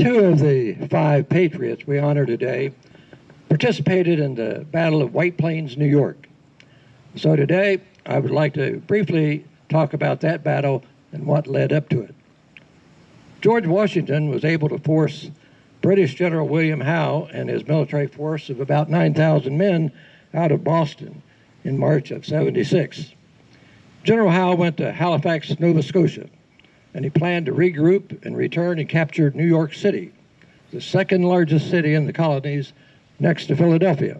Two of the five patriots we honor today participated in the Battle of White Plains, New York. So today, I would like to briefly talk about that battle and what led up to it. George Washington was able to force British General William Howe and his military force of about 9,000 men out of Boston in March of '76. General Howe went to Halifax, Nova Scotia, and he planned to regroup and return and capture New York City, the second largest city in the colonies next to Philadelphia.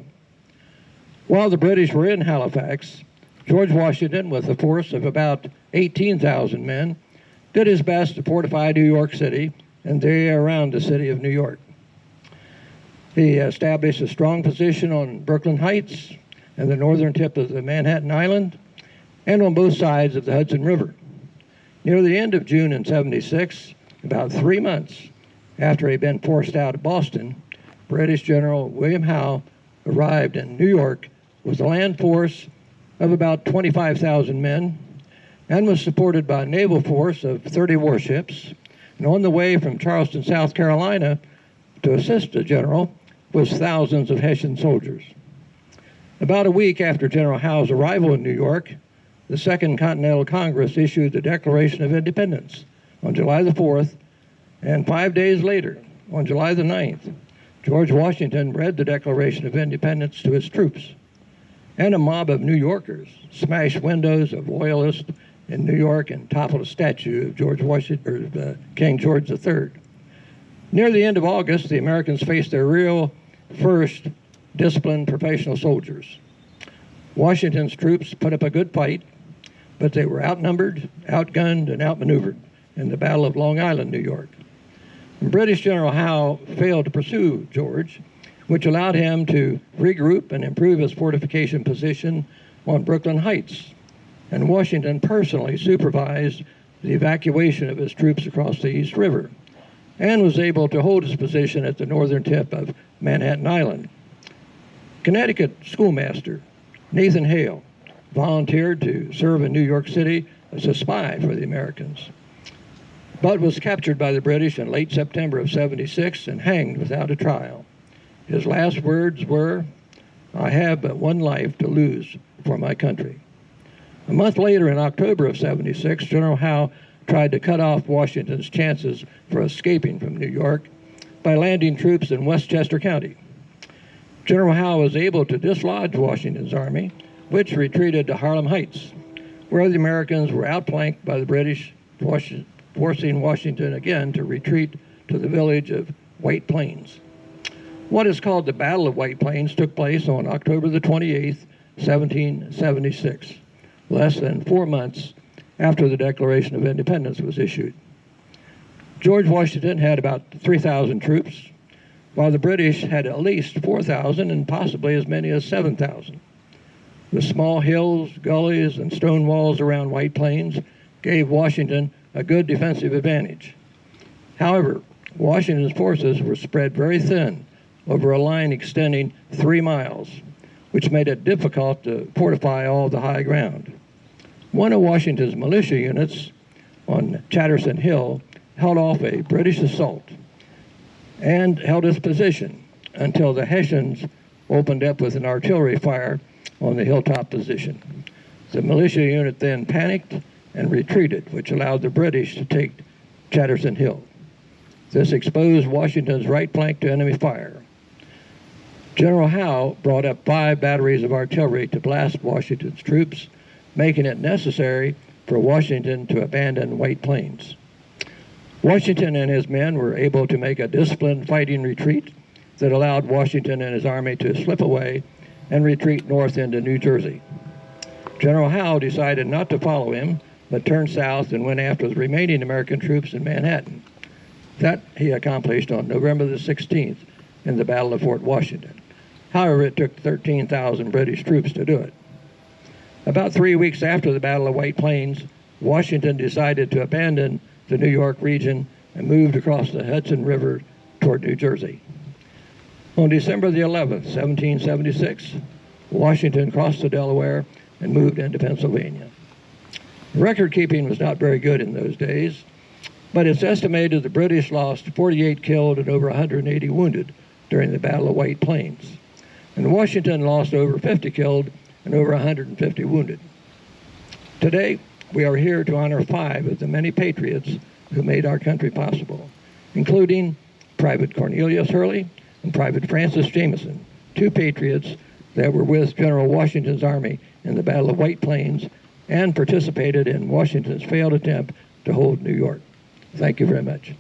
While the British were in Halifax, George Washington, with a force of about 18,000 men, did his best to fortify New York City and the area around the city of New York. He established a strong position on Brooklyn Heights and the northern tip of the Manhattan Island and on both sides of the Hudson River. Near the end of June in '76, about 3 months after he had been forced out of Boston, British General William Howe arrived in New York with a land force of about 25,000 men and was supported by a naval force of 30 warships. And on the way from Charleston, South Carolina, to assist the general was thousands of Hessian soldiers. About a week after General Howe's arrival in New York, the Second Continental Congress issued the Declaration of Independence on July the 4th, and 5 days later, on July the 9th, George Washington read the Declaration of Independence to his troops, and a mob of New Yorkers smashed windows of Loyalists in New York and toppled a statue of King George III. Near the end of August, the Americans faced their real first disciplined professional soldiers. Washington's troops put up a good fight, but they were outnumbered, outgunned, and outmaneuvered in the Battle of Long Island, New York. And British General Howe failed to pursue George, which allowed him to regroup and improve his fortification position on Brooklyn Heights. And Washington personally supervised the evacuation of his troops across the East River and was able to hold his position at the northern tip of Manhattan Island. Connecticut schoolmaster Nathan Hale volunteered to serve in New York City as a spy for the Americans, but was captured by the British in late September of '76 and hanged without a trial. His last words were, "I have but one life to lose for my country." A month later, in October of '76, General Howe tried to cut off Washington's chances for escaping from New York by landing troops in Westchester County. General Howe was able to dislodge Washington's army, which retreated to Harlem Heights, where the Americans were outflanked by the British, forcing Washington again to retreat to the village of White Plains. What is called the Battle of White Plains took place on October the 28th, 1776, less than 4 months after the Declaration of Independence was issued. George Washington had about 3,000 troops, while the British had at least 4,000 and possibly as many as 7,000. The small hills, gullies, and stone walls around White Plains gave Washington a good defensive advantage. However, Washington's forces were spread very thin over a line extending 3 miles, which made it difficult to fortify all the high ground. One of Washington's militia units on Chatterton Hill held off a British assault and held its position until the Hessians opened up with an artillery fire on the hilltop position. The militia unit then panicked and retreated, which allowed the British to take Chatterton Hill. This exposed Washington's right flank to enemy fire. General Howe brought up 5 batteries of artillery to blast Washington's troops, making it necessary for Washington to abandon White Plains. Washington and his men were able to make a disciplined fighting retreat that allowed Washington and his army to slip away and retreat north into New Jersey. General Howe decided not to follow him, but turned south and went after the remaining American troops in Manhattan. That he accomplished on November the 16th in the Battle of Fort Washington. However, it took 13,000 British troops to do it. About 3 weeks after the Battle of White Plains, Washington decided to abandon the New York region and moved across the Hudson River toward New Jersey. On December the 11th, 1776, Washington crossed the Delaware and moved into Pennsylvania. Record keeping was not very good in those days, but it's estimated the British lost 48 killed and over 180 wounded during the Battle of White Plains. And Washington lost over 50 killed and over 150 wounded. Today, we are here to honor 5 of the many patriots who made our country possible, including Private Cornelius Hurley and Private Francis Jameson, 2 patriots that were with General Washington's army in the Battle of White Plains and participated in Washington's failed attempt to hold New York. Thank you very much.